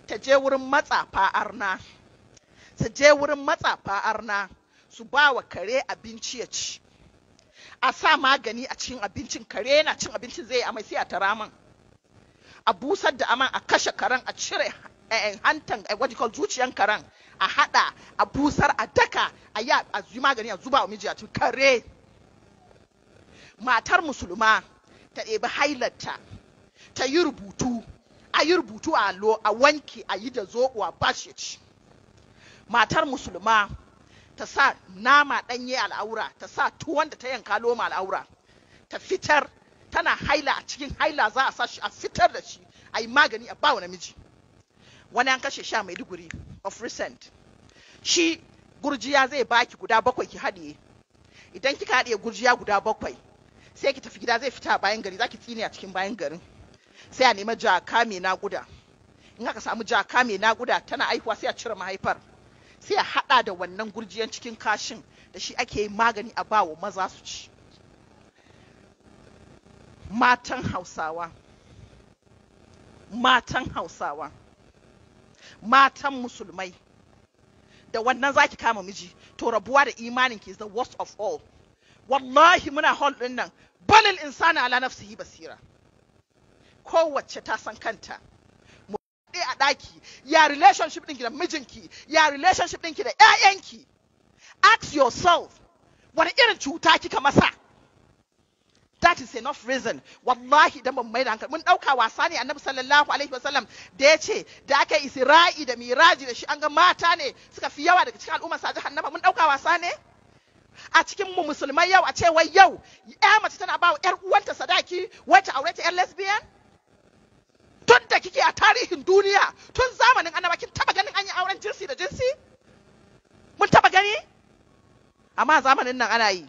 ta je wurin matsafa arna, su je wurin matsafa arna su ba wa kare abinci ya ci, a sa magani a cikin abincin, kare yana cin abincin zai amai sai a tara man, a busar da aman, a kashe karen, a cire hantan zuciyan karen, a hada, a busar, a daka, a yi magani, a zuba wa miji a cikin kare. Matar musulma ta ɗebi hailarta, ta yi rubutu, a yi rubutu a allo, a wanke, a yi da zoɓo, a bashi ci. Matar musulma ta sa nama ɗanye al'aura, ta sa tuwon da ta yanka loma al'aura, ta fitar, tana haila, a cikin haila za a sa shi, a fitar da shi, a yi magani, a ba wa namiji. Wani an kashe sha Maiduguri of recent, shi gurjiya zai baki guda 7 ki haɗiye, idan kika haɗiye gurjiya guda 7 sai ki tafi gida, zai fita a bayan gari, za ki tsine a cikin bayan garin, sai a nemi jaka mai naƙuda. In aka samu jaka mai naƙuda tana aihuwa, sai a cire mahaifar, sai a haɗa da wannan gurjiyan cikin kashin, da shi ake yin magani a bawa maza su ci. Matan Hausawa, matan Hausawa, matan musulmai, da wannan zaki kama miji, to rabuwa da imanin ki is the worst of all. Wallahi muna hall din nan, balil insana ala nafsihi basira, kowace ta san kanta. Mu a daki, ya relationship ɗinki da mijinki, ya relationship ɗinki da ƴaƴanki. Ask yourself, wani irin cuta kika masa? That is enough reason. Wallahi idan ban mai da hankali, mun dauka wasa ne. Annabi sallallahu alaihi wasallam da ya ce da aka yi Isra'i da Miraji da shi, an ga mata ne suka fi yawa daga cikin al'ummar sa jahannama. Mun dauka wasa ne? A cikin mu musulmai yau a ce wai yau ƴa mace tana ba wa ƴar uwanta sadaki, wai ta aure ta ƴar lesbian? Tun da kike a tarihin duniya, tun zamanin annaba, kin taba ganin an yi auren jinsi da jinsi? Mun taba gani? Amma zamanin nan ana yi.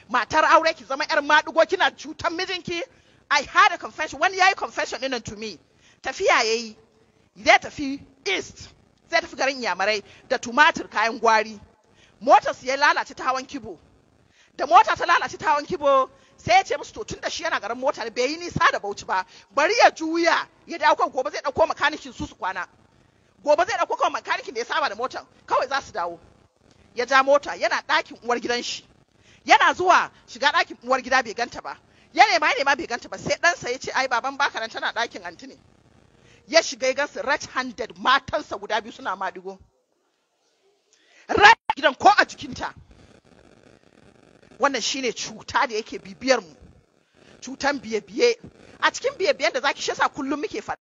Matar aure ki zama ƴar maɗigo, kina cutan mijinki. I had a confession, wani yayi confession ɗin to me. Tafiya yayi, zai tafi east, zai tafi garin Yamarai da tumatir kayan gwari. Motar su ya lalace ta hawan kibo. Da mota ta lalace ta hawan kibo, sai ya ce musu to tun da shi yana garin mota ne, bai yi nisa da Bauchi ba, bari ya juya ya dawo kan, gobe zai dauko makanikin su kwana. Gobe zai dauko kan makanikin da ya saba da motar, kawai za su dawo. Ya ja mota, yana ɗakin uwar gidan shi. Yana zuwa shiga ɗakin uwar gida bai ganta ba. Ya nema bai ganta ba, sai ɗansa ya ce ai baban baka nan, tana ɗakin anti ne. Ya shiga ya gansu right handed, matansa guda biyu suna maɗigo. Right gidan ko a jikinta. Wannan shine cuta da yake bibiyar mu, cutan biye-biye. A cikin biye-biyen da zaki shasa kullum muke faɗa.